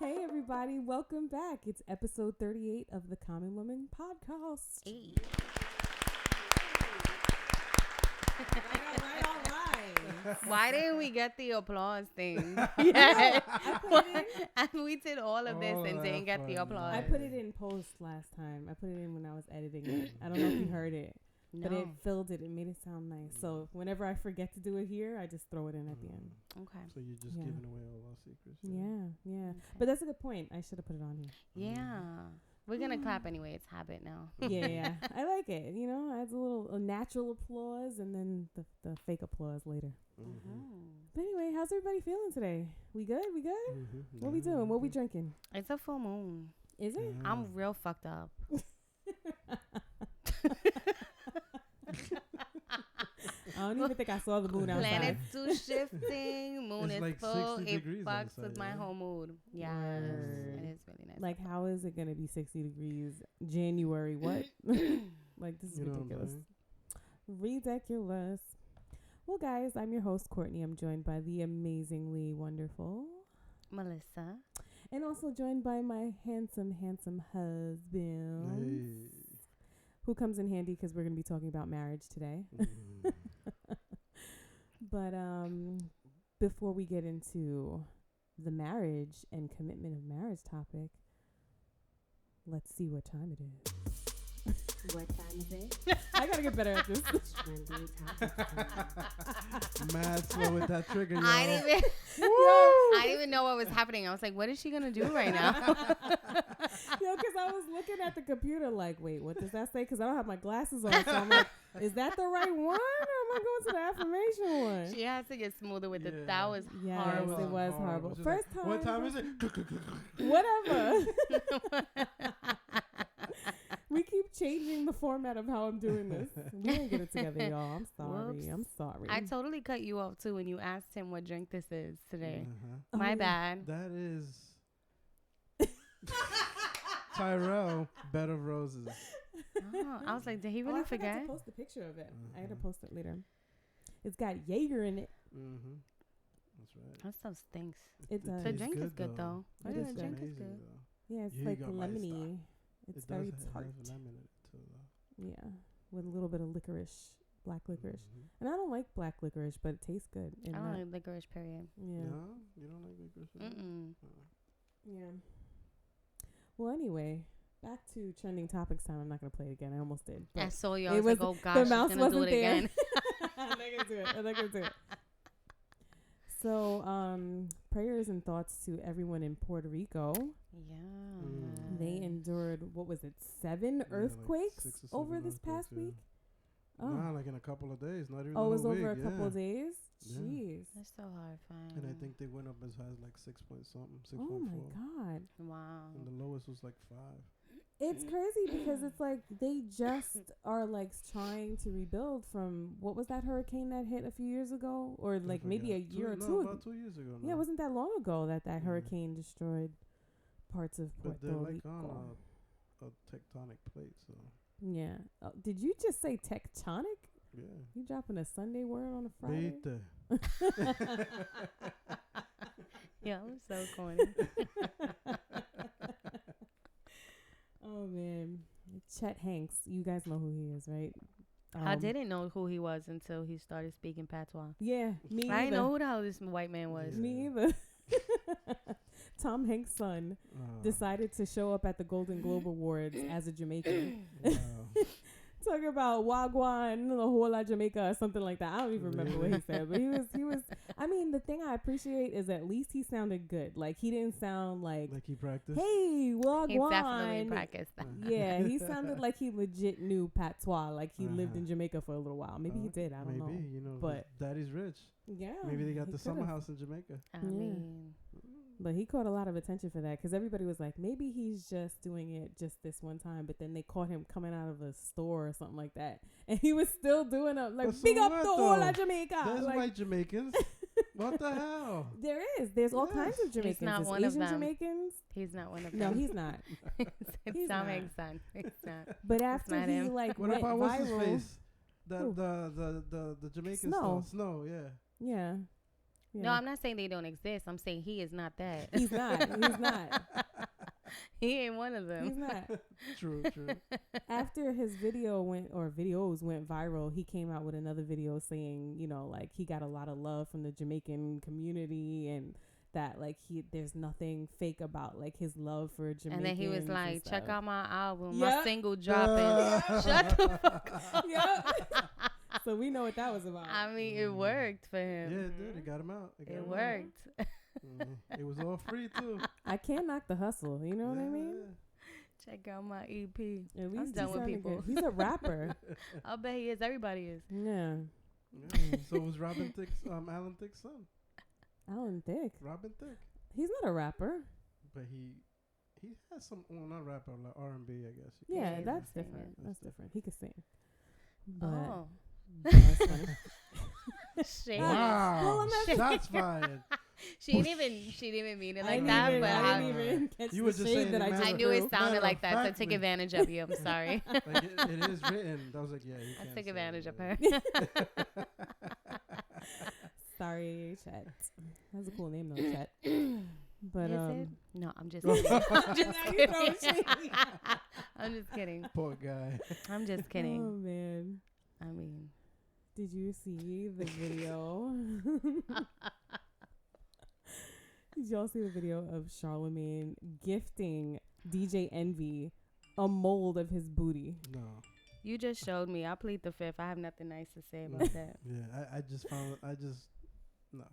everybody. Welcome back. It's episode 38 of the Common Woman podcast. Hey. All right. Why didn't we get the applause thing? Yeah. And we did all of this and didn't get the applause. I put it in post last time. I put it in when I was editing it. I don't know if you heard it. No. But it filled it. It made it sound nice. So whenever I forget to do it here, I just throw it in at the end. Okay. So you're just giving away all our secrets. Yeah. Okay. But that's a good point. I should have put it on here. Yeah. We're going to clap anyway. It's habit now. Yeah. I like it. You know, adds a natural applause and then the fake applause later. But anyway, how's everybody feeling today? We good? What we doing? What we drinking? It's a full moon. Is it? I'm real fucked up. I don't even think I saw the moon outside. Planets do shifting. Moon It's is like full. 60 It degrees fucks outside, with my yeah? whole mood. Yes. Word. It is really nice. Like, how is it going to be 60 degrees January? What? Like, this is ridiculous. Ridiculous. Well, guys, I'm your host, Cortnie. I'm joined by the amazingly wonderful Melissa. and also joined by my handsome husband, who comes in handy because we're going to be talking about marriage today. But before we get into the marriage and commitment of marriage topic, let's see what time it is. What time is it? I gotta get better at this. Mad slow with that trigger, y'all. I didn't even know what was happening. I was like, what is she going to do right now? Because I was looking at the computer like, wait, what does that say? Because I don't have my glasses on. So I'm like, is that the right one? Or am I going to the affirmation one? She has to get smoother with it. That was Yes, horrible. it was horrible. First time. What time is it? Whatever. We keep changing the format of how I'm doing this. We didn't get it together, y'all. I'm sorry. Whoops. I'm sorry. I totally cut you off, too, when you asked him what drink this is today. Uh-huh. My bad. That is Tyrell, Bed of Roses. Oh, I was like, did he really I forgot forget? to post a picture of it. I had to post it later. It's got Jaeger in it. Mm-hmm. That's right. That stuff stinks. It does. The drink is good, though. It Yeah, is the drink is good. Yeah, it's You like got my lemony. It's very tart. lemon in it too, though. Yeah, with a little bit of licorice, black licorice. And I don't like black licorice, but it tastes good. I don't like licorice, period. Yeah. No, you don't like licorice? Yeah. Well, anyway, back to trending topics time. I'm not gonna play it again. I almost did. I But saw you. I it was like, was- oh gosh, the she's mouse gonna do wasn't it there. again. I'm not gonna do it. So, prayers and thoughts to everyone in Puerto Rico. Yeah. They endured, what was it, 7 earthquakes like 6 or over 7 this past earthquakes, week? Nah, like in a couple of days, not even. Oh, it was a whole over a week, couple of yeah. days? Yeah. Jeez. That's so horrifying. And I think they went up as high as like 6 point something, 6.4. Oh my God. Wow. And the lowest was like 5. It's crazy because it's like they just are like trying to rebuild from, what was that hurricane that hit a few years ago? Or like maybe a year or two ago. About 2 years ago. Yeah, it wasn't that long ago that Yeah. hurricane destroyed parts of Puerto But they're like Rico. on a tectonic plate, so Yeah. Did you just say tectonic? yeah. You dropping a Sunday word on a Friday? Vete. Yeah, I'm so corny. Oh man, Chet Hanx. You guys know who he is, right? I didn't know who he was until he started speaking patois. Yeah, me either. I didn't know who the hell this white man was. Me either. Tom Hanks' son decided to show up at the Golden Globe Awards as a Jamaican. Wow. Talking about Wagwan, the whole lot Jamaica or something like that. I don't even remember what he said, but he was. I mean, the thing I appreciate is at least he sounded good. Like he didn't sound like he practiced. hey, Wagwan. He definitely practiced that. Yeah, he sounded like he legit knew patois, like he lived in Jamaica for a little while. Maybe he did. I don't know. Maybe, you know, But daddy's rich. Yeah. Maybe they got he the summer could've. house in Jamaica. I mean, But he caught a lot of attention for that because everybody was like, maybe he's just doing it just this one time. But then they caught him coming out of a store or something like that. And he was still doing it. Like, But so big up what, the whole though? of Jamaica. There's Like, white Jamaicans. What the hell? There's all kinds of Jamaicans. not There's one of Asian them. Jamaicans. He's not one of No, them. he's not. It's He's not. Dominic son. He's not. But after not he him. like What went about what's his viral, face? Who? The Jamaican Snow. Snow, yeah. yeah. No, I'm not saying they don't exist. I'm saying he is not that. He's not. He's not. He ain't one of them. He's not. True. After his videos went viral, he came out with another video saying, you know, like he got a lot of love from the Jamaican community and that like there's nothing fake about like his love for Jamaicans. And then he was like, check out my album, Yep. my single dropping. Shut the fuck up. Yep. So we know what that was about. I mean, it worked for him. Yeah, it did. It got him out. It worked. It was all free too. I can't knock the hustle. You know what I mean? Check out my EP. At least I'm done he with sounded people. good. He's a rapper. I'll bet he is. Everybody is. Yeah. So was Robin Thicke's Alan Thicke's son. Alan Thicke. Robin Thicke. He's not a rapper. But he has some not rapper, like R&B, I guess. you could Yeah, say. that's sing different. it. That's different. He could sing. But Oh. that's funny. Shit. Wow. Well, I'm not- Shots fired. She didn't even mean it I like didn't that, even- but I I, didn't even catch You the were just shade saying that it I matter just I knew it threw. sounded Matter like of that, so I fact, took we- advantage of you. I'm sorry. Like it is written. I was like, yeah, you I can't took say advantage of it. her. Sorry, Chet. That's a cool name though, Chet. But Is it? No, I'm just Now kidding. I'm just Now you kidding. know shade. I'm just kidding. Poor guy. I'm just kidding. Oh man, I mean, did you see the video? Did y'all see the video of Charlamagne gifting DJ Envy a mold of his booty? No. you just showed me. I plead the fifth. I have nothing nice to say about that. Yeah, I just no.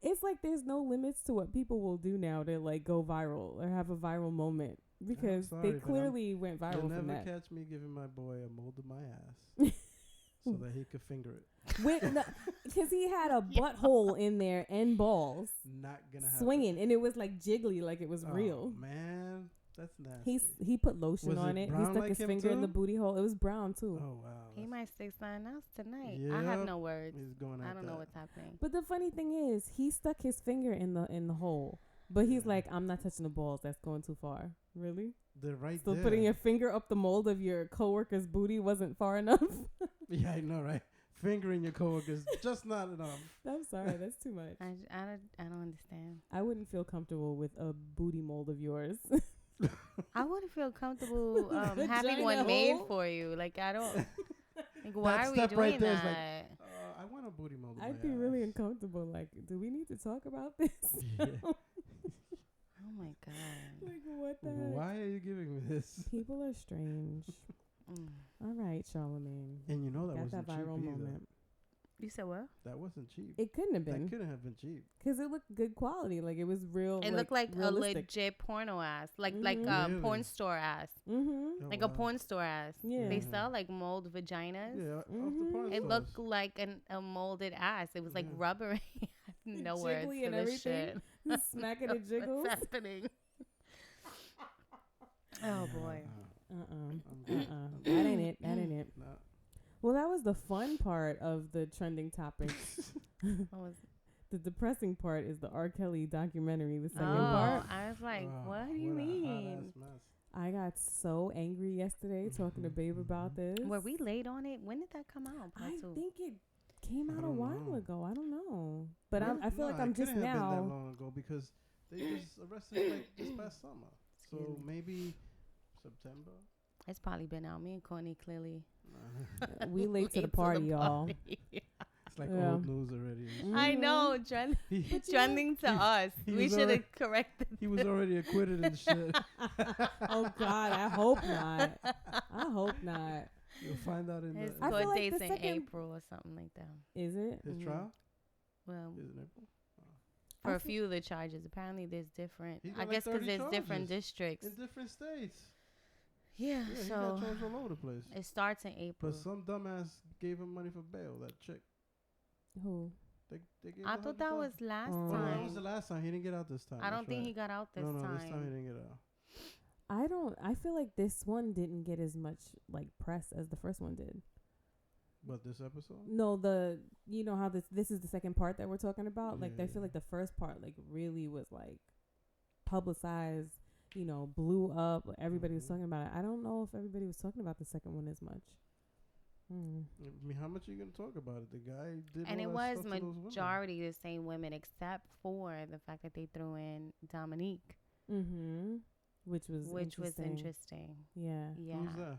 It's like there's no limits to what people will do now to like go viral or have a viral moment because sorry, they but clearly went viral You'll from never that. catch me giving my boy a mold of my ass so that he could finger it. Because he had a butthole in there and balls Not gonna happen. swinging, and it was like jiggly, like it was Oh, real. man, that's nasty. He put lotion Was on it it. He brown stuck like his him finger in too? the booty hole. It was brown too. Oh wow. He that's- might 6'9" us tonight. I have Yep. no words. He's going I at don't know that. what's happening. But the funny thing is, he stuck his finger in the hole. But he's Yeah. like, I'm not touching the balls. That's going too far. Really? They're right So there. putting your finger up the mold of your coworker's booty wasn't far enough? Yeah, I know, right? Fingering your coworkers just not enough. I'm sorry. That's too much. I don't understand. I wouldn't feel comfortable with a booty mold of yours. I wouldn't feel comfortable having Vagina one made hole? for you. Like I don't. Like why That are we step doing right there is that? like, I want a booty mold. of I'd my be really ass. uncomfortable. Like, do we need to talk about this? Yeah. Oh my god. Like, what the heck? Why are you giving me this? People are strange. Mm. All right, Charlamagne. And you know that Got wasn't that viral cheap either. moment. You said what? That wasn't cheap. It couldn't have That been couldn't have been cheap. because it looked good quality. Like it was real. It looked like realistic. a legit porno ass, like Mhm. Really? porn store ass, Mm-hmm. Oh, like a wow. porn store ass. Yeah. They Mhm. sell like mold vaginas. Yeah, off the Mhm. porn It stores. looked like a molded ass. It was like Yeah. rubbery. I have no words Jiggly for and this everything. shit. Smacking it jiggles. What's happening? Oh boy. I'm That good. ain't it. That ain't it. Nah. Well, that was the fun part of the trending topics. What was The depressing part is the R. Kelly documentary. The second oh, part. I was like, Oh, what do you what a mean? hot-ass mess. I got so angry yesterday talking to Babe about this. Were we late on it? When did that come out? Part I two? think it came I out a don't while know. ago. I don't know, but Really? I feel No, like I'm it just couldn't have been that now. long ago because they just arrested him like just past summer. So Excuse me. maybe September. It's probably been out. Me and Cortnie clearly. We late to the late party, y'all. party. It's like Yeah. old news already. I Mhm. know, He, trending to us. he We was should already- have corrected. he was already acquitted and shit. Oh God, I hope not. I hope not. You'll find out in His I the, feel court like date's the in second- April or something like that. Is it? his Mhm. trial Well, is in April. for I a feel- few of the charges, apparently there's different. He got I like guess because 30 there's different charges. districts. In different states. Yeah, Yeah, he so got charged all over the place. it starts in April. But some dumbass gave him money for bail. That chick. Who? They gave I him thought that was $100,000. last Oh. Oh, time. that was the last time. He didn't get out this time. I don't That's think right. he got out this no, time. this time he didn't get out. I feel like this one didn't get as much like press as the first one did. What, this episode? No, you know how this is the second part that we're talking about. Like, I feel like the first part like really was like publicized. You know, blew up. Everybody was talking about it. I don't know if everybody was talking about the second one as much. I mean, how much are you gonna talk about it? The guy did, and all it that was stuff to those majority the same women, except for the fact that they threw in Dominique, which was interesting. Yeah. Who's that?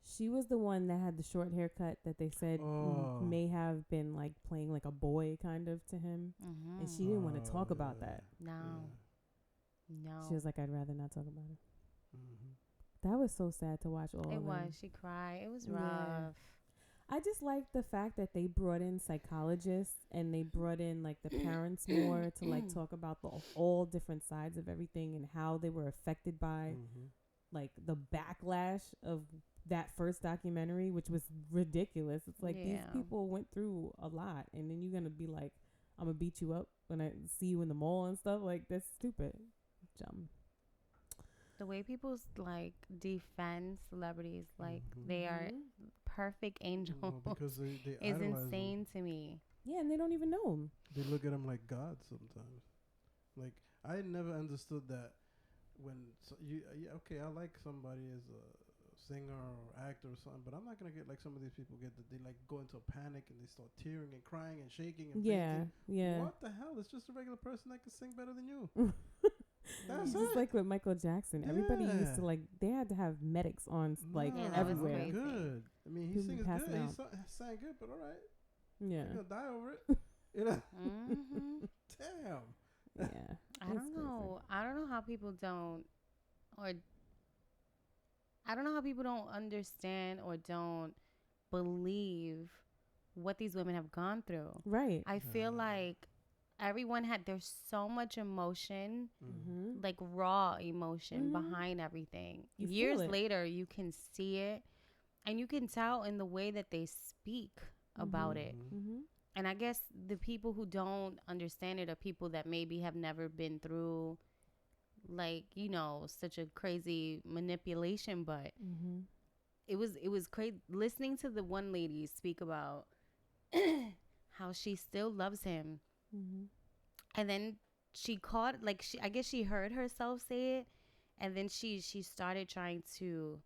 She was the one that had the short haircut that they said may have been like playing like a boy kind of to him, and she didn't want to talk about that. No. She was like, I'd rather not talk about it. That was so sad to watch all of them. It was. She cried. It was rough. I just like the fact that they brought in psychologists and they brought in like the parents more to like talk about all different sides of everything and how they were affected by like the backlash of that first documentary, which was ridiculous. It's like these people went through a lot, and then you're gonna be like, I'm gonna beat you up when I see you in the mall and stuff. Like, that's stupid. The way people like defend celebrities like they are perfect angels because they is insane to me. Yeah, and they don't even know them. They look at them like God sometimes. Like, I never understood that when I like somebody as a singer or actor or something, but I'm not gonna get like some of these people get that they like go into a panic and they start tearing and crying and shaking and fainting. What the hell? It's just a regular person that can sing better than you. That's just like with Michael Jackson. Everybody used to like, they had to have medics on like everywhere. Good. I mean, he sings good. He sang good, but all right. Yeah. You're gonna die over it. You know. Damn. Yeah. I don't know. I don't know how people don't, or I don't know how people don't understand or don't believe what these women have gone through. Right. I feel like there's so much emotion, like raw emotion behind everything. Years later, you can see it, and you can tell in the way that they speak about it. And I guess the people who don't understand it are people that maybe have never been through, like, you know, such a crazy manipulation. But it was crazy listening to the one lady speak about how she still loves him. And then she caught, like, I guess she heard herself say it, and then she started trying to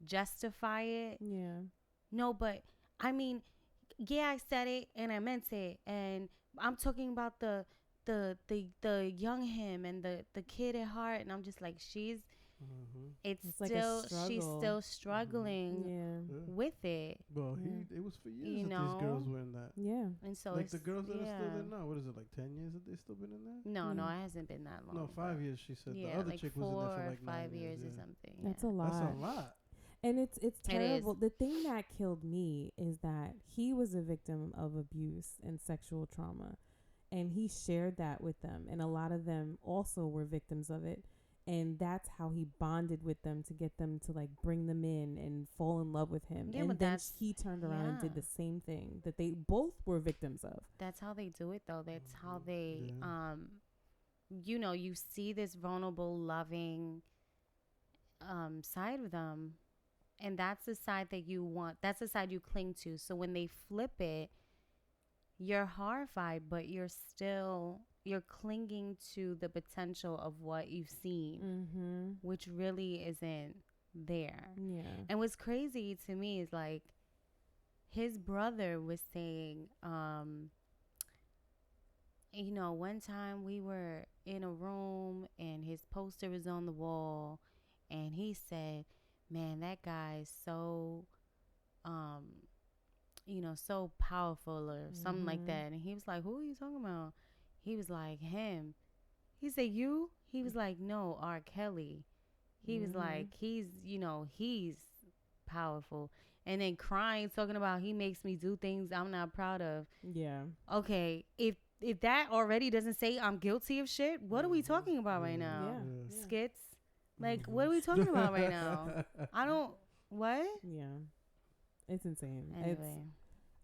justify it. Yeah. No, but I mean, yeah, I said it and I meant it, and I'm talking about the young him and the kid at heart, and I'm just like, she's like she's still struggling with it. Well, it was for years that these girls were in that. Yeah. And so like the girls that are still there now, what is it, like 10 years that they still been in there? No, it hasn't been that long. No, 5 years she said. Yeah, the other like chick was in there for like 5 years or something. That's a lot. That's a lot. And it's terrible. The thing that killed me is that he was a victim of abuse and sexual trauma, and he shared that with them, and a lot of them also were victims of it. And that's how he bonded with them to get them to like bring them in and fall in love with him. And then he turned around and did the same thing that they both were victims of. That's how they do it, though. That's how they, you know, you see this vulnerable, loving side of them. And that's the side that you want. That's the side you cling to. So when they flip it, you're horrified, but you're clinging to the potential of what you've seen, which really isn't there. Yeah. And what's crazy to me is like his brother was saying, you know, one time we were in a room and his poster was on the wall, and he said, man, that guy is so you know, so powerful or something like that. And he was like, who are you talking about? He was like, him. He said, you? He was like, no, R. Kelly. He was like, he's powerful. And then crying, talking about he makes me do things I'm not proud of. Yeah. Okay, if that already doesn't say I'm guilty of shit, what are we talking about right now? Yeah. Skits? Like, what are we talking about right now? What? Yeah. It's insane. Anyway.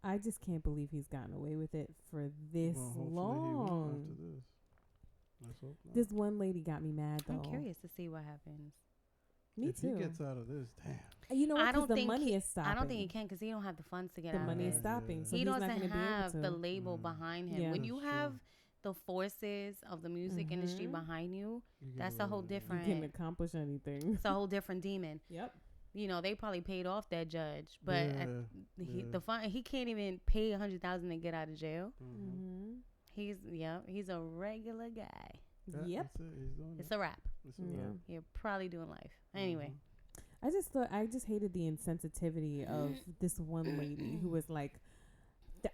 I just can't believe he's gotten away with it for this long. After this. Let's hope not. This one lady got me mad, though. I'm curious to see what happens. Me if too. he gets out of this, damn. You know what? I don't the think money is stopping. I don't think he can because he don't have the funds to get the out money of is it. stopping. So He he's not doesn't going to be able have to. the label behind him. Yeah. When That's you true. have the forces of the music industry behind you, that's a whole different. You can accomplish anything. It's a whole different demon. Yep. You know, they probably paid off that judge, but Yeah. the fun he can't even pay $100,000 to get out of jail. Mm-hmm. He's a regular guy. Yep. That's it. He's doing It's a wrap. Yeah. You're probably doing life anyway. I just hated the insensitivity of this one lady who was like,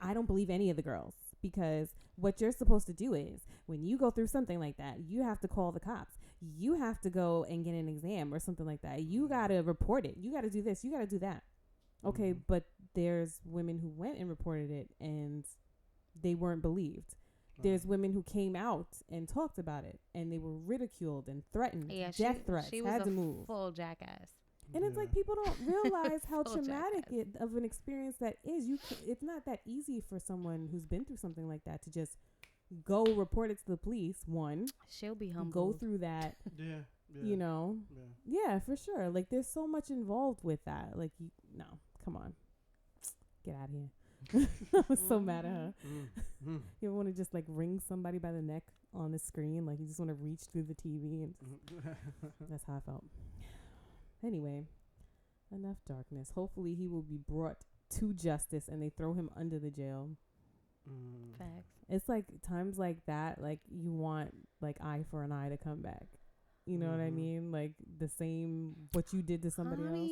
I don't believe any of the girls, because what you're supposed to do is when you go through something like that, you have to call the cops. You have to go and get an exam or something like that. You got to report it. You got to do this. You got to do that. Okay. But there's women who went and reported it and they weren't believed. There's women who came out and talked about it and they were ridiculed and threatened. Yeah, death threats. She was had a to move. full jackass. And it's like people don't realize how Full traumatic jackass. of an experience that is. It's not that easy for someone who's been through something like that to just go report it to the police. One, She'll be humble. go through that. Yeah. You know. Yeah, for sure. Like there's so much involved with that. Like no, come on, get out of here. I was so mad at her. You want to just like ring somebody by the neck on the screen, like you just want to reach through the TV, and that's how I felt. Anyway, enough darkness. Hopefully he will be brought to justice and they throw him under the jail. Facts. It's like times like that, like you want like eye for an eye to come back. You know what I mean? Like the same what you did to somebody else.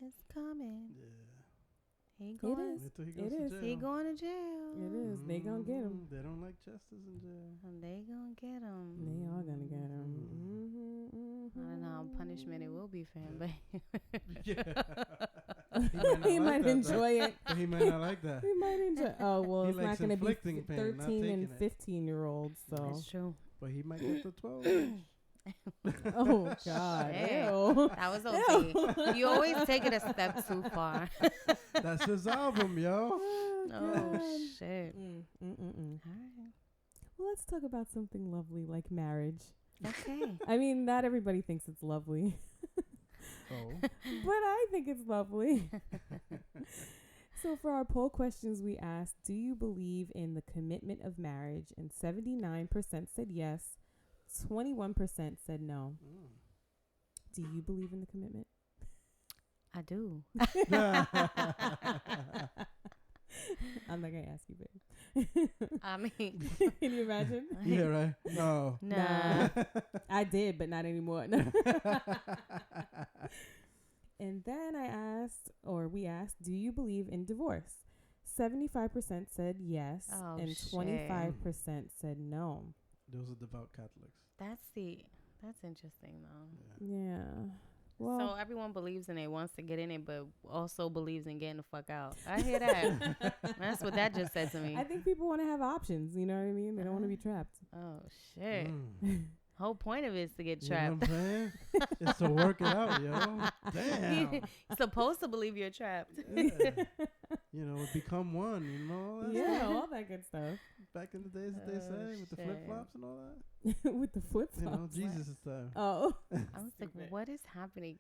It's coming. Yeah. He going. It is. He going to jail. It is. They gonna get him. They don't like justice in jail. They gonna get him. They are gonna get him. I don't know how punishment it will be for him, but he might enjoy it. But he might not like that. He might enjoy. Oh well, it's not gonna be inflicting pain, not 13 and taking it. 15-year-olds. So that's true. But he might get the 12. oh God, Hey, ew. that was OD. You always take it a step too far. That's his album, yo. Oh shit. All right. Well, let's talk about something lovely like marriage. Okay. I mean, not everybody thinks it's lovely, Oh. but I think it's lovely. So for our poll questions, we asked, do you believe in the commitment of marriage? And 79% said yes. 21% said no. Do you believe in the commitment? I do. I'm not going to ask you, babe. I mean, Can you imagine? Yeah, right? No. nah. I did, but not anymore. And then we asked, do you believe in divorce? 75% said yes, Oh, and shit. 25% said no. Those are devout Catholics. That's interesting though. Yeah. Well, So everyone believes in it, wants to get in it, but also believes in getting the fuck out. I hear that. That's what that just said to me. I think people want to have options. You know what I mean? They don't want to be trapped. Oh shit. Mm. Whole point of it is to get You know trapped. what I'm saying? It's to work it out, yo. Damn. You're supposed to believe you're trapped. Yeah. You know, become one, you know? All that Yeah, stuff. all that good stuff. Back in the days, that they Oh, say, with the shit. flip-flops and all that. With the flip You know, flops. Jesus' time. Oh. I was like, what is happening?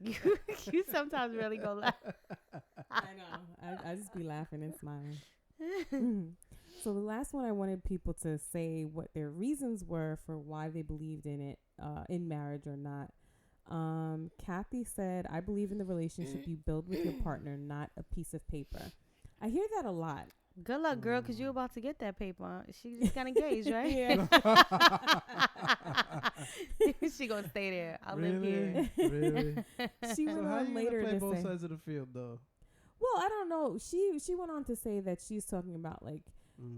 You sometimes really go laugh. I know. I just be laughing and smiling. So the last one, I wanted people to say what their reasons were for why they believed in it, in marriage or not. Kathy said, I believe in the relationship you build with your partner, not a piece of paper. I hear that a lot. Good luck, girl, because you're about to get that paper. She just got engaged, right? Yeah. She gonna stay there. I'll live here. Really? She So went how on you later gonna play to both say, sides of the field, though? well, I don't know. She went on to say that she's talking about like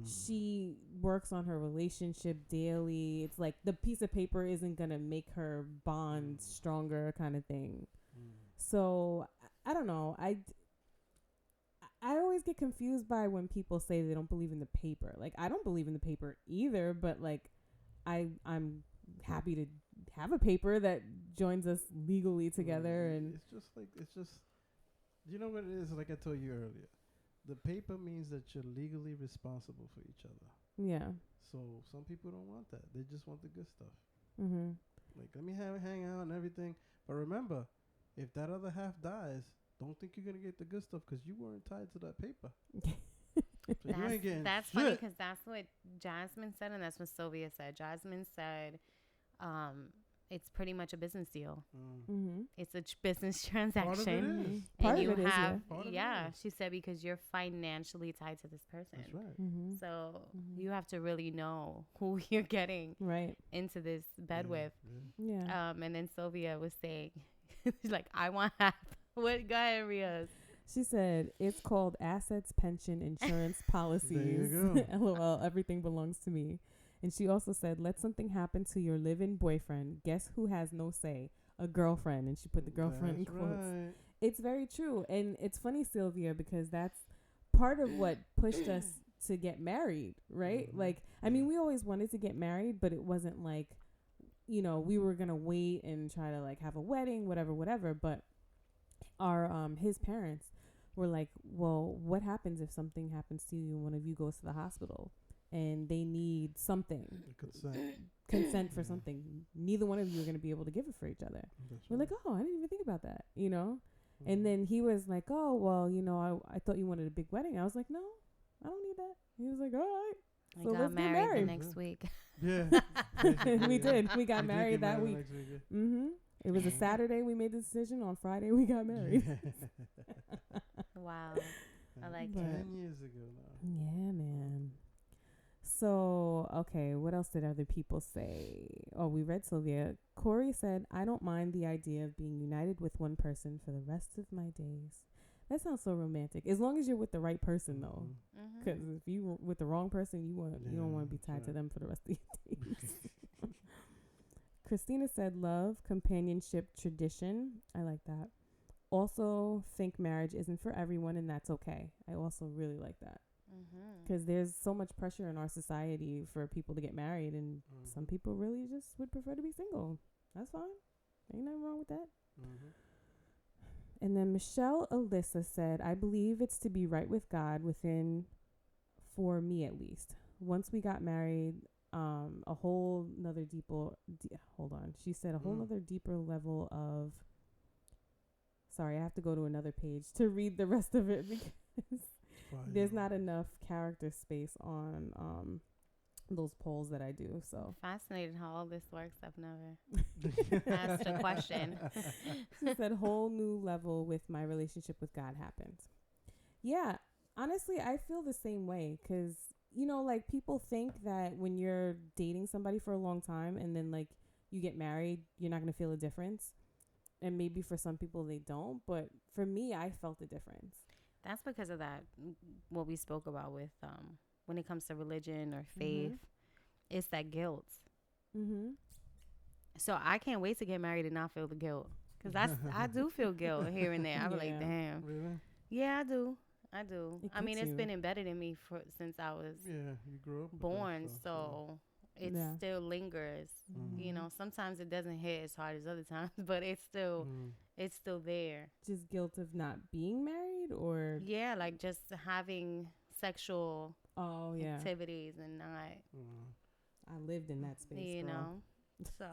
she works on her relationship daily. It's like the piece of paper isn't gonna make her bond stronger, kind of thing. So I don't know. I always get confused by when people say they don't believe in the paper. Like I don't believe in the paper either, but like I'm happy to have a paper that joins us legally together. And it's just you know what it is, like I told you earlier. The paper means that you're legally responsible for each other. yeah. So some people don't want that. They just want the good stuff. Mm-hmm. Like, let me hang out and everything. But remember, if that other half dies, don't think you're going to get the good stuff because you weren't tied to that paper. So you ain't getting that's shit. funny because that's what Jasmine said and that's what Sylvia said. Jasmine said it's pretty much a business deal. It's a business transaction. Part and of it you is. have, Part of it is. she said because you're financially tied to this person. That's right. So you have to really know who you're getting into this bed with. Yeah. And then Sylvia was saying, she's like, I want half. What? Go ahead, Rios. She said, it's called assets, pension, insurance policies. There you go. LOL, everything belongs to me. And she also said, let something happen to your live-in boyfriend. Guess who has no say? A girlfriend. And she put the girlfriend in quotes. Right. It's very true. And it's funny, Sylvia, because that's part of what pushed us to get married, right? Like, I mean, we always wanted to get married, but it wasn't like, you know, we were going to wait and try to like have a wedding, whatever. But our, his parents were like, well, what happens if something happens to you and one of you goes to the hospital and they need something? Consent for something. Neither one of you are going to be able to give it for each other. We're like, oh, I didn't even think about that, you know? And then he was like, oh, well, you know, I thought you wanted a big wedding. I was like, no, I don't need that. He was like, all right. So got married the next week. Yeah. We did. We got married that week. It was a Saturday. We made the decision. On Friday, we got married. Wow. I like it. 10 years ago now. Yeah, man. So, okay, what else did other people say? Oh, we read Sylvia. Corey said, I don't mind the idea of being united with one person for the rest of my days. That sounds so romantic. As long as you're with the right person, though. Because if you with the wrong person, you don't want to be tied to them for the rest of your days. Christina said, love, companionship, tradition. I like that. Also, think marriage isn't for everyone, and that's okay. I also really like that. Because there's so much pressure in our society for people to get married, and some people really just would prefer to be single. That's fine. Ain't nothing wrong with that. And then Michelle Alyssa said, I believe it's to be right with God within, for me at least. Once we got married, a whole nother she said a whole nother deeper level of, sorry, I have to go to another page to read the rest of it because there's not enough character space on those polls that I do. So fascinated how all this works. I've never asked a question. She said whole new level with my relationship with God happened. Yeah, honestly, I feel the same way because, you know, like people think that when you're dating somebody for a long time and then like you get married, you're not going to feel a difference. And maybe for some people they don't. But for me, I felt a difference. That's because of that, what we spoke about with when it comes to religion or faith, it's that guilt. So I can't wait to get married and not feel the guilt. Because I do feel guilt here and there. I'm like, damn. Really? Yeah, I do. I mean, it's been embedded in me since I was you grew up born. So it still lingers. You know, sometimes it doesn't hit as hard as other times, but it's still there. Just guilt of not being married, or like just having sexual activities and not. I lived in that space, you know. So.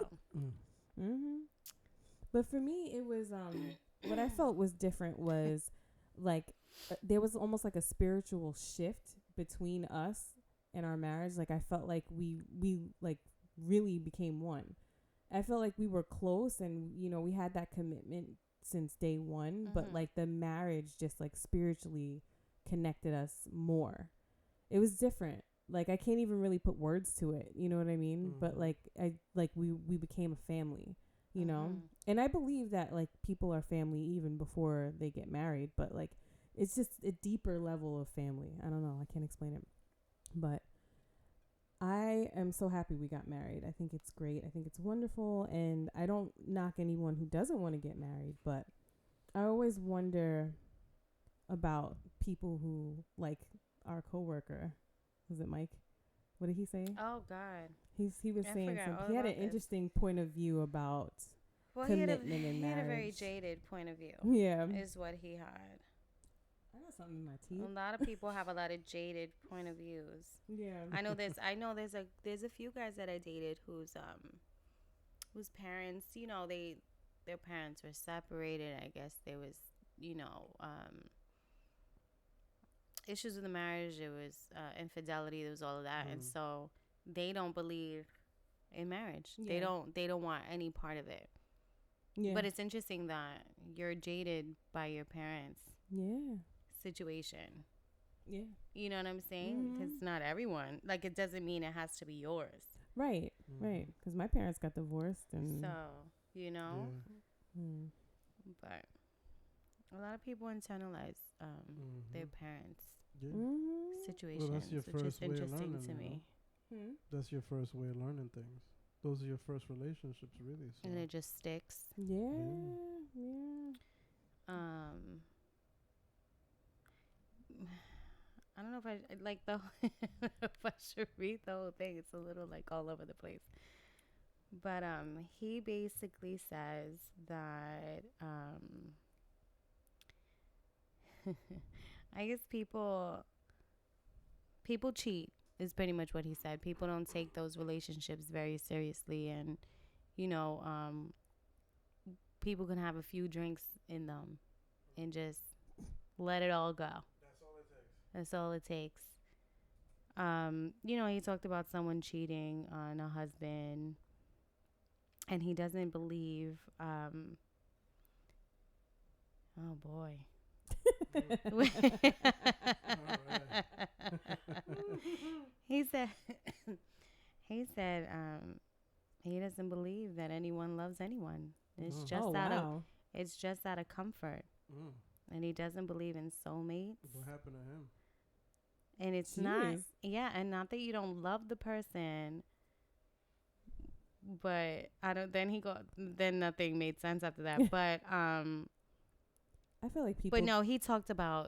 But for me, it was what I felt was different was like there was almost like a spiritual shift between us and our marriage. Like I felt like we like really became one. I felt like we were close and, you know, we had that commitment since day one, but like the marriage just like spiritually connected us more. It was different. Like I can't even really put words to it. You know what I mean? But like we became a family, you know? And I believe that like people are family even before they get married, but like it's just a deeper level of family. I don't know. I can't explain it. But I am so happy we got married. I think it's great. I think it's wonderful. And I don't knock anyone who doesn't want to get married, but I always wonder about people who, like our coworker, was it Mike? What did he say? Oh God. He was saying something. He had an interesting point of view about commitment in marriage. He had a very jaded point of view. Yeah. Is what he had. I got something in my teeth. A lot of people have a lot of jaded point of views. Yeah. I know there's a few guys that I dated whose whose parents, their parents were separated. I guess there was, issues with the marriage. There was infidelity. There was all of that, and so they don't believe in marriage. Yeah. They don't want any part of it. Yeah. But it's interesting that you're jaded by your parents. Yeah. Situation. Yeah. You know what I'm saying? Because not everyone. Like, it doesn't mean it has to be yours. Right. Right. Because my parents got divorced, and so but a lot of people internalize their parents' situations, well, that's your which is first way of interesting learning, to me. That's your first way of learning things. Those are your first relationships, really. So. And it just sticks. Yeah. I don't know if I like the if I should read the whole thing. It's a little like all over the place. But he basically says that I guess people cheat is pretty much what he said. People don't take those relationships very seriously, and people can have a few drinks in them and just let it all go. That's all it takes. He talked about someone cheating on a husband, and he doesn't believe. Oh boy. He said he doesn't believe that anyone loves anyone. It's just it's just out of comfort. And he doesn't believe in soulmates. What happened to him? And it's not and not that you don't love the person, but then nothing made sense after that. But I feel like people. But no, he talked about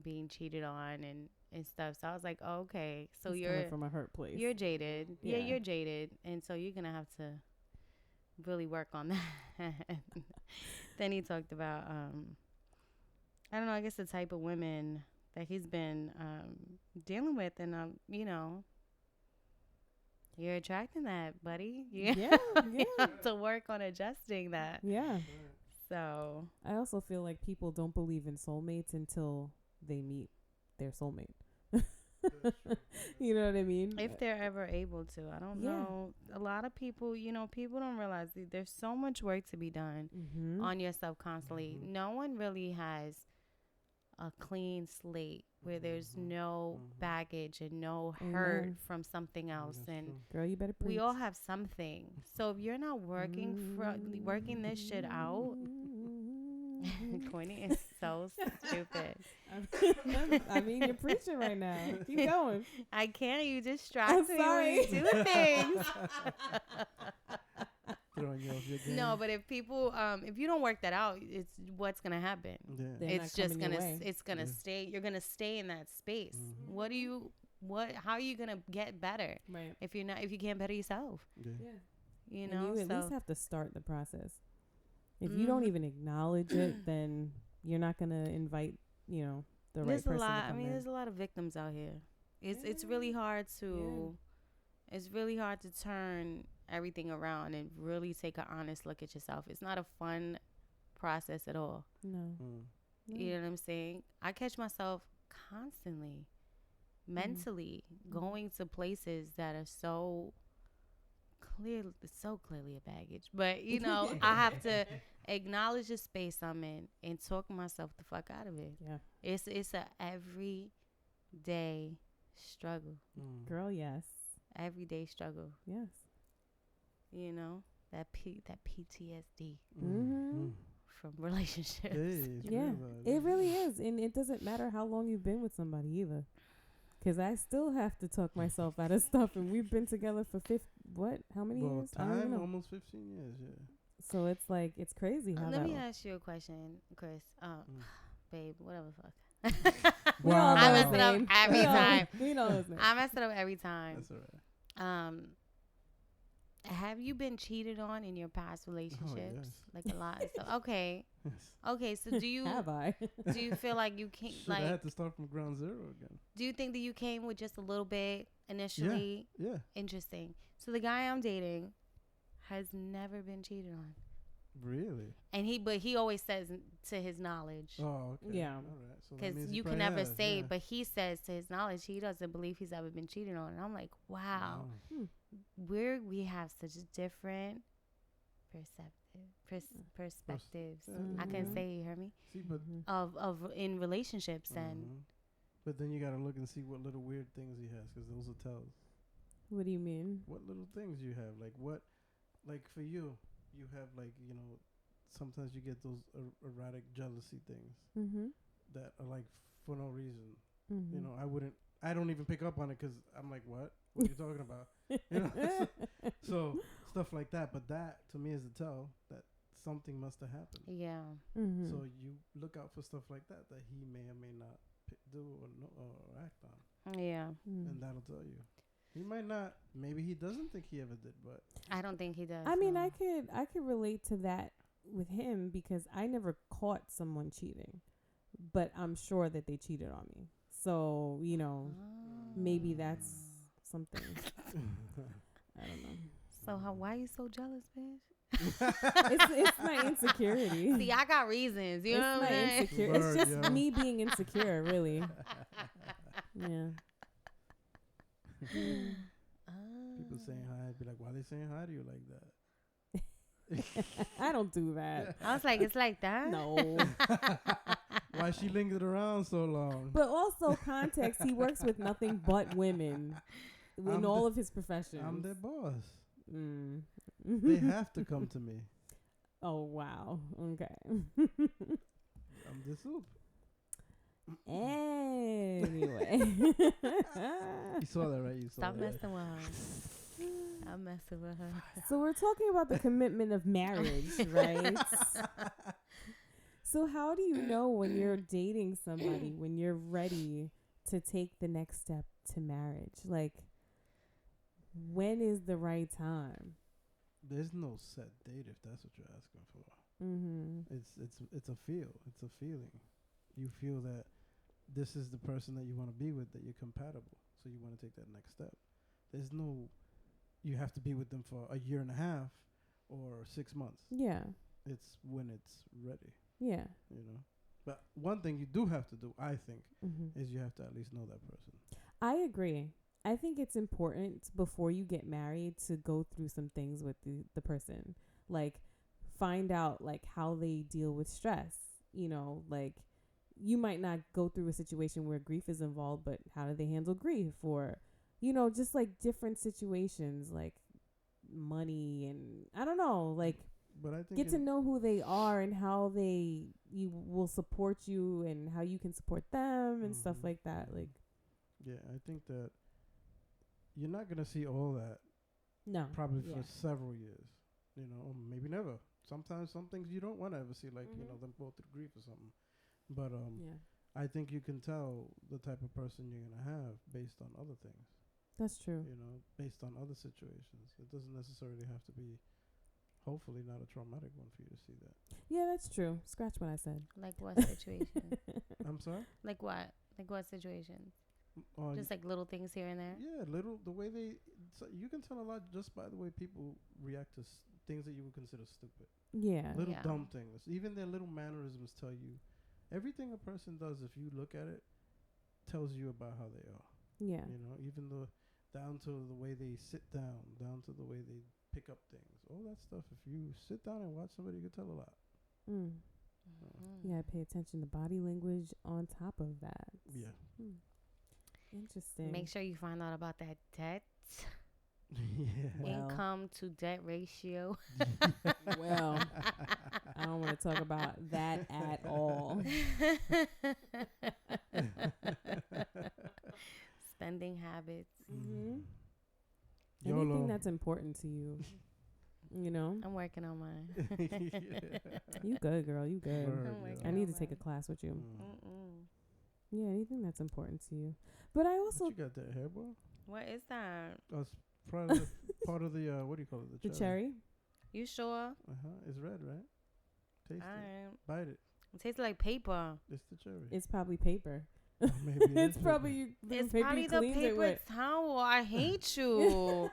being cheated on and stuff. So I was like, oh, okay, so He's you're coming from a hurt place. You're jaded. Yeah, you're jaded, and so you're gonna have to really work on that. Then he talked about I don't know. I guess the type of women that he's been dealing with, and you're attracting that, buddy. You have to work on adjusting that. Yeah. So I also feel like people don't believe in soulmates until they meet their soulmate. You know what I mean? If they're ever able to. I don't know. A lot of people, people don't realize there's so much work to be done on yourself constantly. No one really has a clean slate where there's no baggage and no hurt from something else. And girl, you better preach. We all have something. So if you're not working this shit out, Cortnie is so stupid. I mean, you're preaching right now. Keep going. I can't. You distract me when you do things. No, but if people, if you don't work that out, it's what's gonna happen. Yeah. It's just gonna stay. You're gonna stay in that space. How are you gonna get better? Right. If you can't better yourself. Yeah. You at least have to start the process. If you don't even acknowledge it, then you're not gonna invite, the right person to come in. There's a lot of victims out here. It's really hard to, it's really hard to turn everything around and really take an honest look at yourself. It's not a fun process at all. No. You know what I'm saying? I catch myself constantly, mentally, going to places that are so clearly a baggage. But, I have to acknowledge the space I'm in and talk myself the fuck out of it. Yeah. It's a everyday struggle. Girl, yes. Everyday struggle. Yes. That PTSD from relationships. Yeah, it really is. And it doesn't matter how long you've been with somebody either. Because I still have to talk myself out of stuff. And we've been together for how many years? Almost 15 years, yeah. So it's like, it's crazy how Let me ask you a question, Chris. Babe, whatever the fuck. I mess it up every time. We know his name. I mess it up every time. That's all right. Have you been cheated on in your past relationships? Oh, yes. Like a lot of stuff. Okay. Yes. Okay, so do you have I? Do you feel like you came I had to start from ground zero again. Do you think that you came with just a little bit initially? Yeah. Interesting. So the guy I'm dating has never been cheated on. Really? And he always says to his knowledge. Oh, okay. Yeah. All right. So because you can never say, but he says to his knowledge, he doesn't believe he's ever been cheated on. And I'm like, wow, we have such different perspectives. I can say, you heard me? See, but of in relationships and. But then you gotta look and see what little weird things he has, because those are tells. What do you mean? What little things you have, like what, like for you have like, you know, sometimes you get those erratic jealousy things that are like for no reason. You know, I don't even pick up on it because I'm like, what are you talking about? You know, so stuff like that. But that to me is a tell that something must have happened. Yeah. So you look out for stuff like that he may or may not do or act on. Yeah. And that'll tell you. He might not. Maybe he doesn't think he ever did, but I don't think he does. I mean, I could relate to that with him because I never caught someone cheating, but I'm sure that they cheated on me. So, you know, maybe that's something. I don't know. So why are you so jealous, bitch? It's my insecurity. See, I got reasons. You know what I'm saying? It's just me being insecure, really. Yeah. People saying hi, I'd be like, why are they saying hi to you like that? I don't do that. I was like, it's like that? No. Why she lingered around so long? But also context, he works with nothing but women in all of his professions. I'm their boss. They have to come to me. Oh, wow. Okay. I'm the soup. Anyway. You saw that, right? You saw Stop that. messing with her. I'm messing with her. So we're talking about the commitment of marriage, right? So how do you know when you're dating somebody, when you're ready to take the next step to marriage? Like, when is the right time? There's no set date if that's what you're asking for. It's a feel. It's a feeling. You feel that this is the person that you want to be with, that you're compatible. So you want to take that next step. There's no, you have to be with them for a year and a half or 6 months. Yeah. It's when it's ready. Yeah. You know. But one thing you do have to do, I think, is you have to at least know that person. I agree. I think it's important before you get married to go through some things with the person. Like, find out, like, how they deal with stress. You know, like, you might not go through a situation where grief is involved, but how do they handle grief? Or, you know, just, like, different situations, like money and, I don't know, like, but I think get to know who they are and how you will support you and how you can support them and stuff like that. Like, yeah, I think that you're not going to see all that. No. Probably for several years, you know, or maybe never. Sometimes some things you don't want to ever see, like, you know, them go through grief or something. But I think you can tell the type of person you're going to have based on other things. That's true. You know, based on other situations. It doesn't necessarily have to be, hopefully, not a traumatic one for you to see that. Yeah, that's true. Scratch what I said. Like what situation? I'm sorry? Like what? Like what situations? Just like little things here and there? Yeah, the way you can tell a lot just by the way people react to things that you would consider stupid. Yeah. Little dumb things. Even their little mannerisms tell you. Everything a person does, if you look at it, tells you about how they are. Yeah. You know, even down to the way they sit down, down to the way they pick up things. All that stuff, if you sit down and watch somebody, you can tell a lot. Yeah, pay attention to body language on top of that. Yeah. Interesting. Make sure you find out about that debt. Yeah. Income to debt ratio. Well, I don't want to talk about that at all. Spending habits. Anything that's important to you. You know? I'm working on mine. You good, girl. You good. I need to take a class with you. Yeah, anything that's important to you. But I also... But you got that hair, boy? What is that? That's part of the what do you call it? The cherry? You sure? It's red, right? Taste it. Right. Bite it. It tastes like paper. It's the cherry. It's probably paper. Maybe It's probably you. It's maybe probably you the cleaned it paper with. towel. I hate you.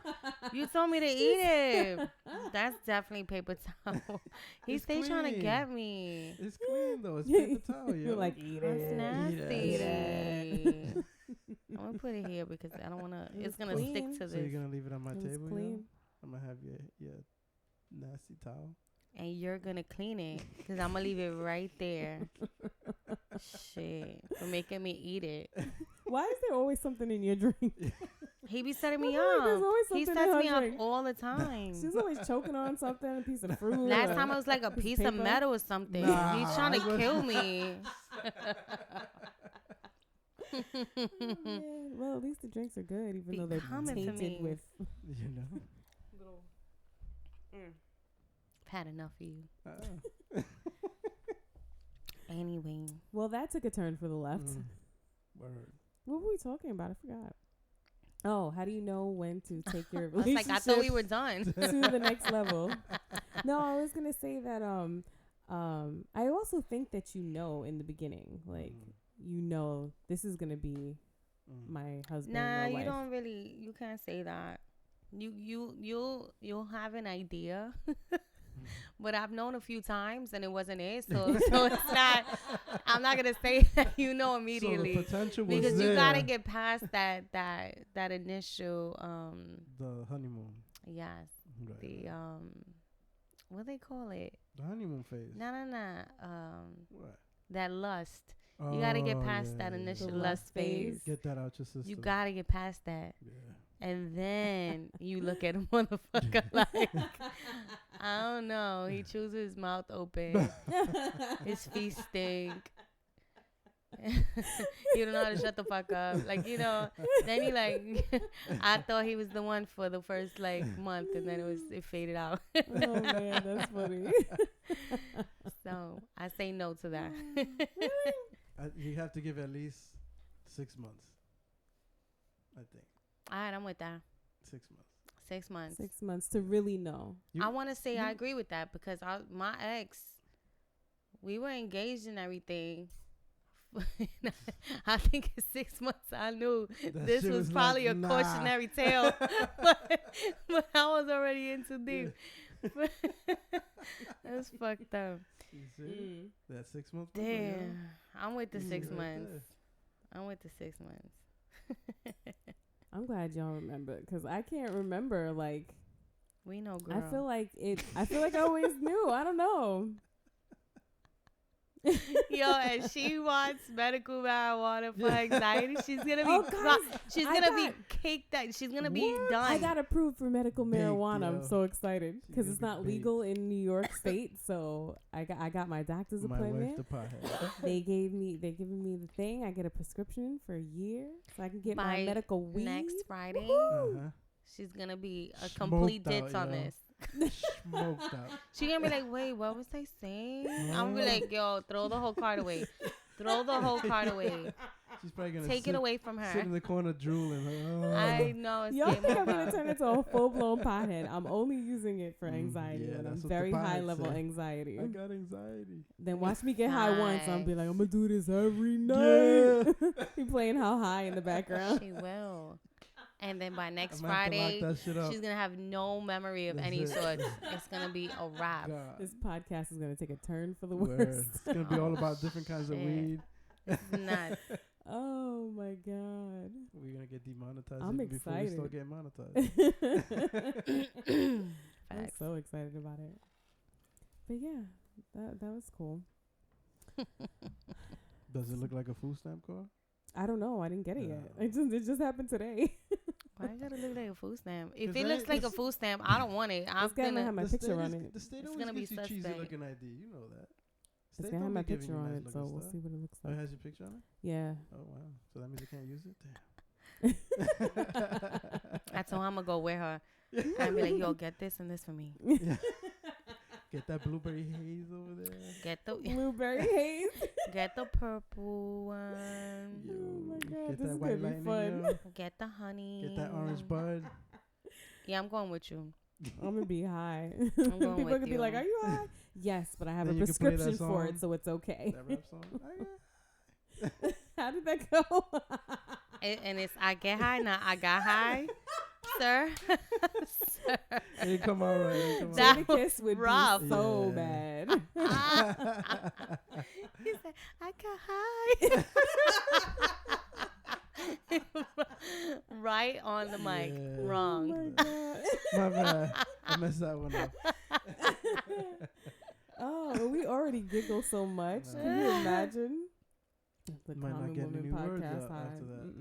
You told me to eat it. That's definitely paper towel. He It's stays trying to clean. get me. It's clean though. It's paper towel, yo. You're like, eat That's it. nasty. I'm gonna put it here because I don't wanna. It's gonna clean. stick to So you're this, gonna leave it on my It was table, yo? clean. I'm gonna have your nasty towel. and you're gonna clean it because I'm gonna leave it right there. Shit, for making me eat it. Why is there always something in your drink? He be setting me I feel like there's up. always He something sets in me her up drink. all the time. She's always choking on something, a piece of fruit. Last or time it was like a piece of paper. metal or something. Nah, He's trying to I was- kill me. Oh, man. Well, at least the drinks are good, even Be though they're coming to tainted me. with. You know. I've had enough of you. Uh-uh. Anyway, Well, that took a turn for the left. Word. What were we talking about? I forgot. Oh, how do you know when to take your I was relationship like, I thought we were done. to the next level? No, I was gonna say that. I also think that you know in the beginning, like you know this is gonna be my husband. Nah, or you wife. don't really. You can't say that. You'll have an idea. But I've known a few times and it wasn't it, so it's not. I'm not gonna say that you know immediately So the potential was because there. you gotta get past that initial The honeymoon. yes, Right. the what they call it? The honeymoon phase. No. What? That lust. You gotta get past that initial The lust lust phase. phase. Get that out your system. You gotta get past that. Yeah. And then you look at a motherfucker like, I don't know. He chews his mouth open. His feet stink. You don't know how to shut the fuck up. Like, you know, then you like, I thought he was the one for the first like month and then it faded out. Oh man, that's funny. So I say no to that. You have to give at least 6 months. I think. All right, I'm with that. 6 months. 6 months. 6 months to really know. I want to say I agree with that because my ex, we were engaged and everything. I think in 6 months I knew That this shit was was probably like, a nah. cautionary tale, but I was already in too deep. That's fucked up. You see? That 6 months. Damn, I'm with the 6 right months. there. I'm with the 6 months. I'm glad y'all remember because I can't remember. Like We know, girl. I feel like I always knew. I don't know. Yo, and she wants medical marijuana for anxiety. She's gonna be, Oh, guys, she's I gonna be got- caked out. She's gonna be What? done. I got approved for medical Baked, marijuana. I'm yo. so excited She's because gonna it's be not baked. legal in New York State. So I got my doctor's My wife, appointment. the pothead. They giving me the thing. I get a prescription for a year so I can get my By medical weed. next Friday. Uh-huh. She's gonna be a Smoked complete out, ditz on yo. this. Smoked out. She gonna be like, wait, what was I saying? I'm gonna be like, yo, throw the whole card away. Throw the whole card away. She's probably gonna Take it away from sit her. in the corner drooling. Like, oh. I know it's Y'all getting think I'm my gonna butt. turn into a full blown pothead? I'm only using it for anxiety, yeah, and I'm that's what the very high pothead level say. anxiety. I got anxiety. Then watch me get high once. I'll be Nice. like, I'm gonna do this every night. He playing how high in the background. She will. And then by next I'm gonna have to Friday, lock that shit up. she's gonna have no memory of That's any it. sort. It's gonna be a wrap. God. This podcast is gonna take a turn for the Word. worst. It's gonna be all about different kinds of Shit. weed. It's nuts. Oh my god. We're gonna get demonetized I'm even before we start excited. getting monetized. I'm Facts. so excited about it. But yeah, that was cool. Does it look like a food stamp card? I don't know. I didn't get it yet. No. It just happened today. Why you gotta look like a food stamp? If 'Cause it that looks ain't- like a this- food stamp, I don't want it. I'm It's gonna gonna. have my The picture state on is- it. The state It's always gonna be gets you cheesy suspect. looking ID. You know that. It's State gonna have don't my be giving picture you on nice it, so looking we'll stuff. see what it looks Oh, like. it has your picture on it? Yeah. Oh, wow. So that means I can't use it? Damn. I told her I'm gonna go with her and be like, yo, get this and this for me. Get that blueberry haze over there. Get the Blueberry haze. get the purple one. Yo, my God, get this that is white gonna be lightning, fun. yo. Get the honey. Get that orange bud. Yeah, I'm going with you. I'm gonna be high. going People are with gonna be you. like, "Are you high?" Yes, but I have Then a you can play that prescription for song. it, so it's okay. That rap song. How did that go? And it's I get high, not I got high, sir. Sir. It didn't come out right. That Kiss would rough. be so bad. He said, I got high. Right on the mic. Yeah. Wrong. My bad. I messed that one up. Oh, we already giggle so much. Can you imagine? The Might not Common get any Woman words podcast out high. after that.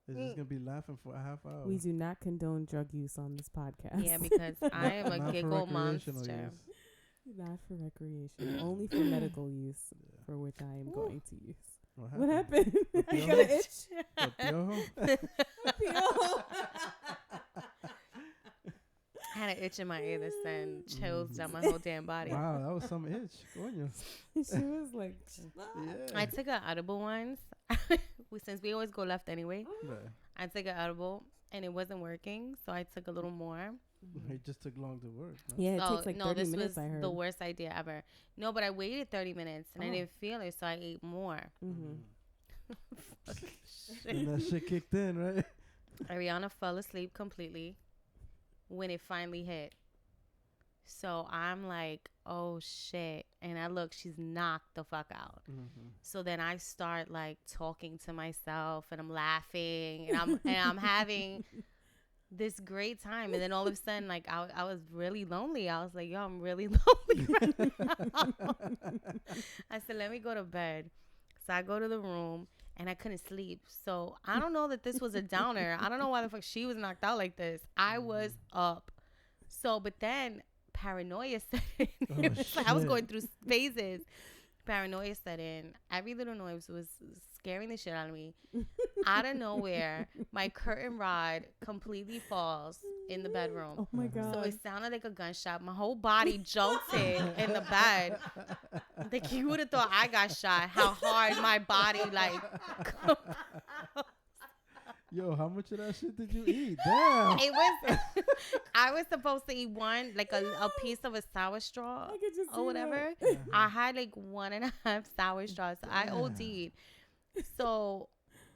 It's just gonna be laughing for a half hour. We do not condone drug use on this podcast. Yeah, because I am Not a for giggle recreational monster. use. Not for recreation, only for medical use, for which I am going to use. What What happened? happened? You Piojo? got an itch? The piojo? Piojo. I had an itch in my ear that sent chills down my whole damn body. Wow, that was some itch. Coño. She was like, Yeah. I took an edible once. Since we always go left anyway, Right. I took an edible and it wasn't working, so I took a little more. It just took long to work. No? yeah, it So, takes like no, 30 this minutes, was I heard. the worst idea ever. No, but I waited 30 minutes and I Oh. didn't feel it, so I ate more. And that shit kicked in, right? Ariana fell asleep completely when it finally hit. So I'm like, oh shit. And I look, she's knocked the fuck out. So then I start like talking to myself and I'm laughing and I'm having this great time. And then all of a sudden, like I was really lonely. I was like, yo, I'm really lonely right now. I said, let me go to bed. So I go to the room and I couldn't sleep. So I don't know that this was a downer. I don't know why the fuck she was knocked out like this. I was up. So, but then paranoia set in. It was like I was going through phases. Paranoia set in. Every little noise was scaring the shit out of me. Out of nowhere, my curtain rod completely falls in the bedroom. Oh my God. So it sounded like a gunshot. My whole body jolted in the bed. Like you would have thought I got shot. How hard my body like. Yo, how much of that shit did you eat? Damn. It was. I was supposed to eat one, like a piece of a sour straw I could just or see whatever. that. I had like 1.5 sour straws. So I OD'd. So,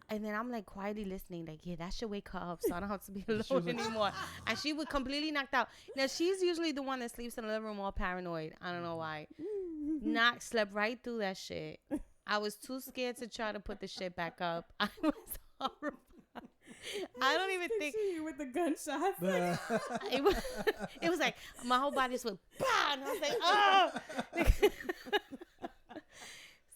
and then I'm like quietly listening, like, yeah, that should wake her up, so I don't have to be alone anymore. And she was completely knocked out. Now she's usually the one that sleeps in the living room all paranoid. I don't know why. Slept right through that shit. I was too scared to try to put the shit back up. I was horrified. I don't even think you with the gunshots. it was like my whole body just went bah, and I was like, oh.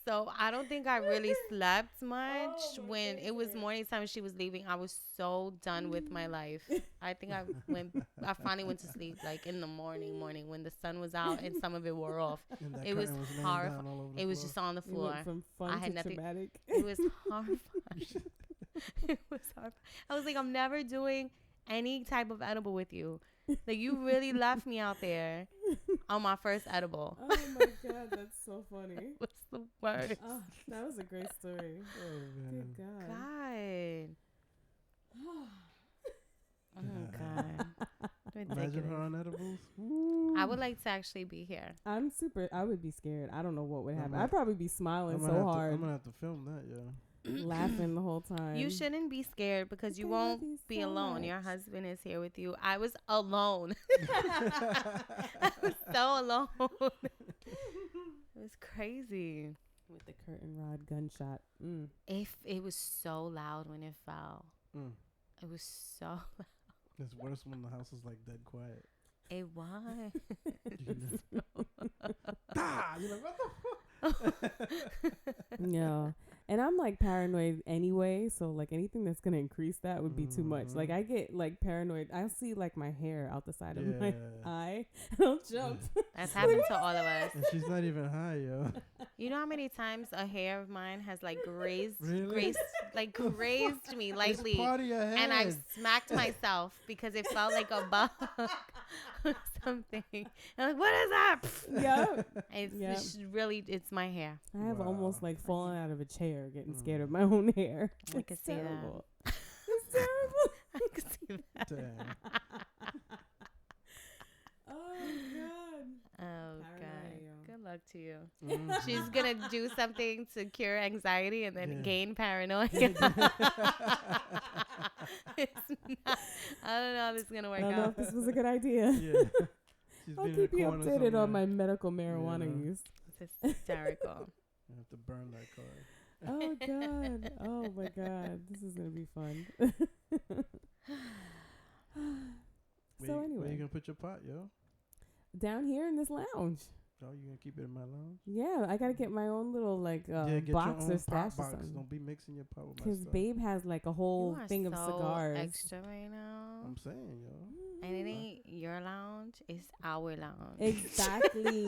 So I don't think I really slept much when it was morning time and she was leaving. I was so done with my life. I think I finally went to sleep like in the morning when the sun was out and some of it wore off. It was horrible. It was just on the floor. From fun I had to nothing. traumatic. It was horrifying. It was horrifying. I was like, I'm never doing any type of edible with you. Like, you really left me out there on my first edible. Oh my God, that's so funny. It was the worst. Oh, that was a great story. Good God. Oh, God. Imagine Ridiculous. her on edibles. I would like to actually be here. I would be scared. I don't know what would happen. might- I'd probably be smiling I'm so gonna hard, I'm gonna have to film that, yeah. laughing the whole time. You shouldn't be scared because you Okay, I love won't you be so alone. Your much. husband is here with you. I was alone. I was so alone. It was crazy. With the curtain rod gunshot. If it was so loud when it fell. It was so loud. It's worse when the house is like dead quiet. It was. You're like, what the fuck? Yeah. And I'm like paranoid anyway, so like anything that's gonna increase that would be too much. Like I get like paranoid. I'll see like my hair out the side of my eye, and I'll jump. That's happened to all of us. And she's not even high, yo. You know how many times a hair of mine has like grazed me It's lightly, part of your head. and I smacked myself because it felt like a bug or something. I'm like, what is that? Yeah. It's really, it's my hair. I have Wow. almost like fallen out of a chair, getting scared of my own hair. I could see terrible. that. It's terrible. I could see that. Damn. Oh God. Oh Paranoia, God. yo. Good luck to you. She's gonna do something to cure anxiety and then gain paranoia. It's not, I don't know how this is gonna work I don't out. know if this was a good idea. Yeah. I'll keep you updated on my medical marijuana use. It's hysterical. You have to burn that card. Oh God! Oh my God! This is gonna be fun. So anyway, where you gonna put your pot, yo? Down here in this lounge. Oh, you gonna keep it in my lounge? Yeah, I gotta get my own little like get box your or own stash pot or box. something. Don't be mixing your pot with my Because stuff. Babe has like a whole thing of cigars. Extra right now. I'm saying, yo. And it ain't your lounge, it's our lounge. Exactly.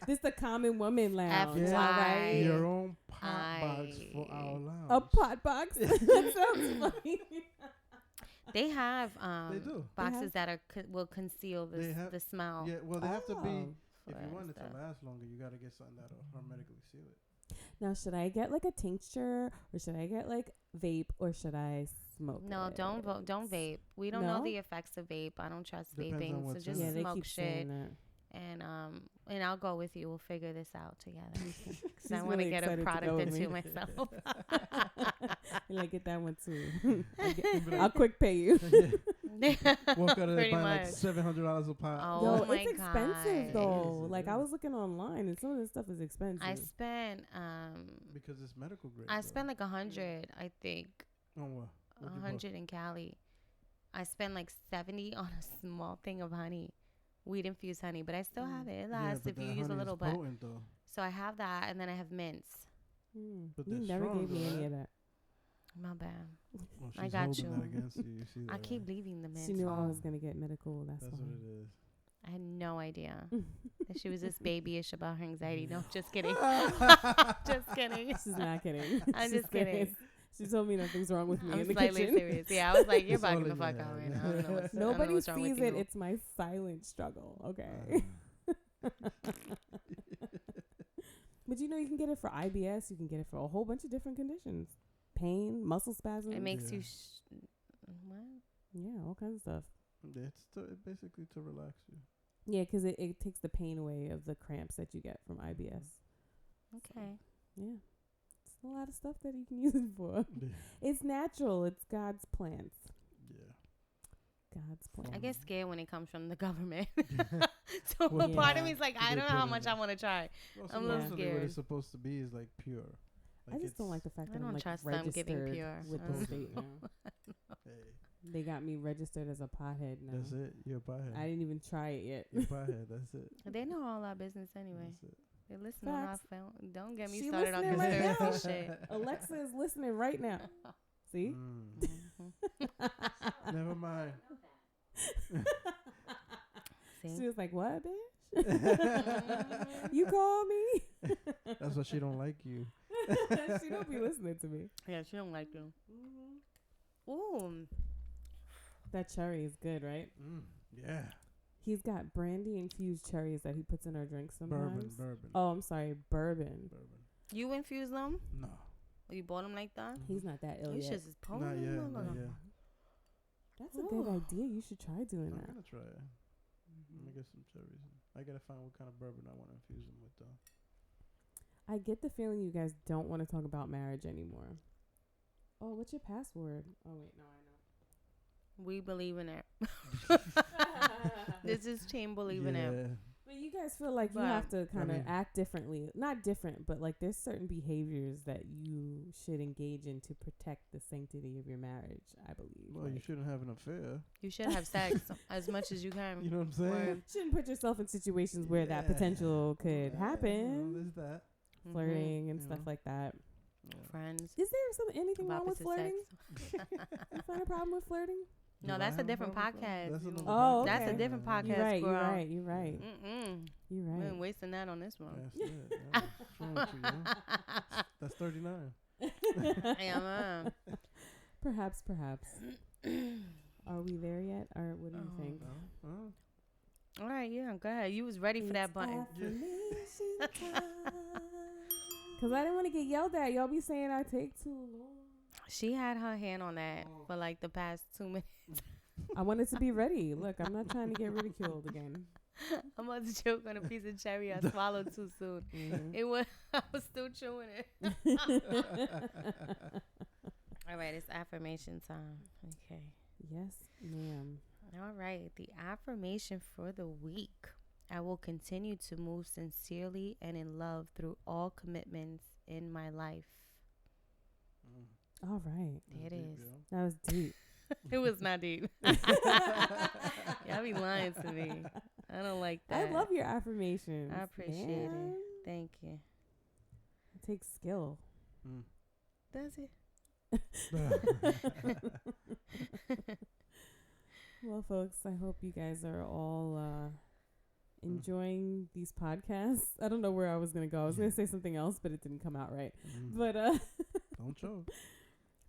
This the common woman lounge. FYI. Right? Your own pot box for our lounge. A pot box. That sounds funny. They have They do. boxes that are will conceal the smell. Yeah, well, they have to be. If for you want it stuff. to last longer, you got to get something that'll hermetically seal it. Now, should I get like a tincture, or should I get like vape, or should I smoke? No, it? don't vape. We don't know the effects of vape. I don't trust Depends on vaping, so what's just in it. They smoke keep shit. saying that. And I'll go with you. We'll figure this out together. She's I want to really get a excited to product go with into me. myself. You're like, get that one too. I'll quick pay you. Walk out of there Pretty buying like much. $700 a pot. Oh Yo, my it's expensive God. though. It is, Like yeah. I was looking online, and some of this stuff is expensive. I spent Because it's medical grade. I though. spent like 100, I think. On what? What'd you buy? 100 in Cali. I spent like 70 on a small thing of honey, weed infused honey, but I still have it. It lasts if you use a little bit. Potent, though. So I have that, and then I have mints. But You they're never strong, gave me though, any right? of that. My bad. Well, I she's got holding you. that against you. You see that, I keep leaving the mints. She knew I home. was gonna get medical. That's That's why. what it is. I had no idea that she was this babyish about her anxiety. No, just kidding. Just kidding. She's not kidding. I'm She's just kidding. serious. She told me nothing's wrong with me in I'm the slightly kitchen. serious. Yeah, I was like, you're It's all bugging the in fuck your out head. right now. I don't know what's, I don't know Nobody what's wrong sees with it. you. It's my silent struggle. Okay. But you know, you can get it for IBS. You can get it for a whole bunch of different conditions. Pain, muscle spasms. It makes Yeah. you. What? Yeah, all kinds of stuff. It's basically to relax you. Yeah, because it takes the pain away of the cramps that you get from IBS. Okay. Yeah. It's a lot of stuff that you can use it for. It's natural. It's God's plants. Yeah. God's plants. I get scared when it comes from the government. So Well, a part of yeah. me is like, They I don't know put how in much it. I want to try. Well, I'm a little supposedly what scared. it's supposed to be is like pure. I just don't like the fact I that I'm don't like trust them registered giving pure. with the state now. Hey, They got me registered as a pothead now. that's it. You're a pothead. I didn't even try it yet. You're a pothead. That's it. They know all our business anyway. That's it. They listen on our Facts. film. Don't get me She started on listening right now. conspiracy shit. Alexa is listening right now. See? Never mind. She See? was like, "What, bitch? You called me?" That's why she don't like you. She don't be listening to me. Yeah, she don't like you. Ooh. That cherry is good, right? Yeah. He's got brandy infused cherries that he puts in our drinks sometimes. Bourbon. Oh, I'm sorry, bourbon. You infuse them? No. Or you bought them like that? He's not that ill You yet. should just pour Not them. yet. No, no, Not no. yet. That's a good idea. You should try doing I'm that. gonna try it. Let me get some cherries. I gotta find what kind of bourbon I want to infuse them with, though. I get the feeling you guys don't want to talk about marriage anymore. Oh, what's your password? Oh, wait, no, I know. We believe in it. This is team believe in it. But you guys feel like you But, have to kind of mean- act differently. Not different, but like there's certain behaviors that you should engage in to protect the sanctity of your marriage, I believe. Well, you Like, shouldn't have an affair. You should have sex as much as you can. You know what I'm saying? Word. shouldn't put yourself in situations where that Yeah. potential could Yeah, happen. there's that. Mhm. Flirting and You stuff know. like that. Yeah. Friends. Is there anything of wrong with opposite flirting? sex. You find a problem with flirting? No, Do that's I a have different problem with that? podcast. That's You- another Oh, podcast. That's a okay. different podcast. You're right. girl. You're right. You're right. Mm-mm. You're We ain't right. wasting that on this one. That's it. Yeah. What's wrong with you, yo? That's 39. Yeah, Perhaps. Are we there yet? Or what do you Oh. think? No? all right, yeah, go ahead. You was ready for that button. Because I didn't want to get yelled at. Y'all be saying I take too long. She had her hand on that for like the past 2 minutes. I wanted to be ready. Look, I'm not trying to get ridiculed again. I'm about to choke on a piece of cherry I swallowed too soon. It was. I was still chewing it. All right, it's affirmation time. Okay. Yes, ma'am. All right, the affirmation for the week. I will continue to move sincerely and in love through all commitments in my life. All right. There it is. That was deep. It was not deep. Y'all be lying to me. I don't like that. I love your affirmations. I appreciate it. Thank you. It takes skill. Does it? Well, folks, I hope you guys are all enjoying these podcasts. I don't know where I was going to go. I was going to say something else, but it didn't come out right. But don't choke.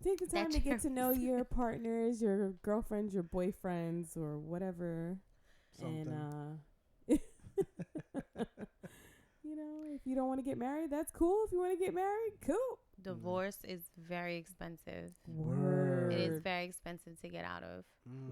Take the time to get to know your partners, your girlfriends, your boyfriends, or whatever. Something. And, you know, if you don't want to get married, that's cool. If you want to get married, cool. Divorce is very expensive. Word. It is very expensive to get out of.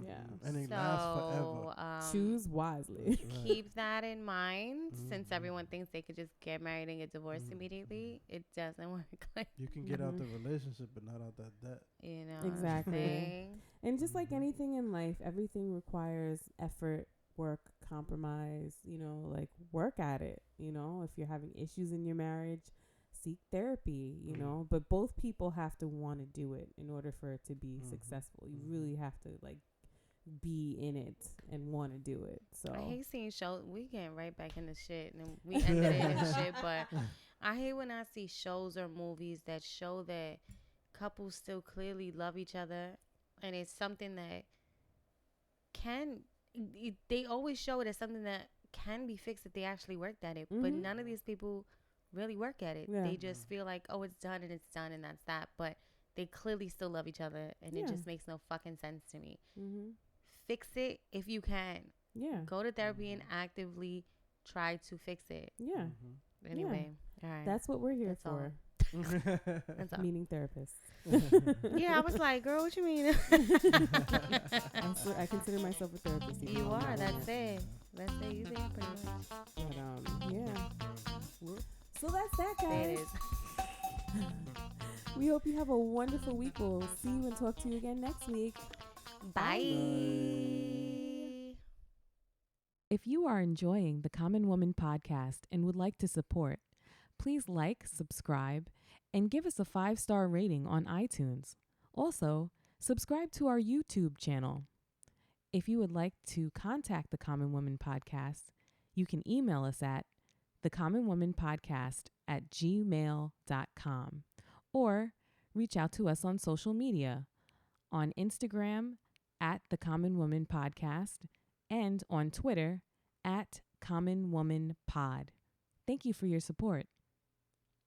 Yeah. And it lasts forever. Choose wisely. Right. Keep that in mind. Since everyone thinks they could just get married and get divorced immediately, it doesn't work like you can get out the relationship, but not out that debt. you know. Exactly. And just like anything in life, everything requires effort, work, compromise, you know, like work at it. You know, if you're having issues in your marriage, seek therapy, you know, but both people have to want to do it in order for it to be successful. You really have to like be in it and want to do it. So I hate seeing shows. We getting right back into shit and we ended it in shit, but I hate when I see shows or movies that show that couples still clearly love each other, and it's something that they always show it as something that can be fixed if they actually worked at it, but none of these people really work at it. They just feel like, oh, it's done and that's that, but they clearly still love each other, and it just makes no fucking sense to me. Fix it if you can. Go to therapy and actively try to fix it. Anyway, all right, that's what we're here for. That's all. Meaning therapists. Yeah, I was like, girl, what you mean? I consider myself a therapist. You are. That's it. That's it. You think pretty much. But yeah. So that's that, guys. There it is. We hope you have a wonderful week. We'll see you and talk to you again next week. Bye. If you are enjoying the Common Woman podcast and would like to support, please like, subscribe, and give us a 5-star rating on iTunes. Also, subscribe to our YouTube channel. If you would like to contact the Common Woman podcast, you can email us at thecommonwomanpodcast@gmail.com or reach out to us on social media on Instagram @thecommonwomanpodcast and on Twitter @commonwomanpod. Thank you for your support.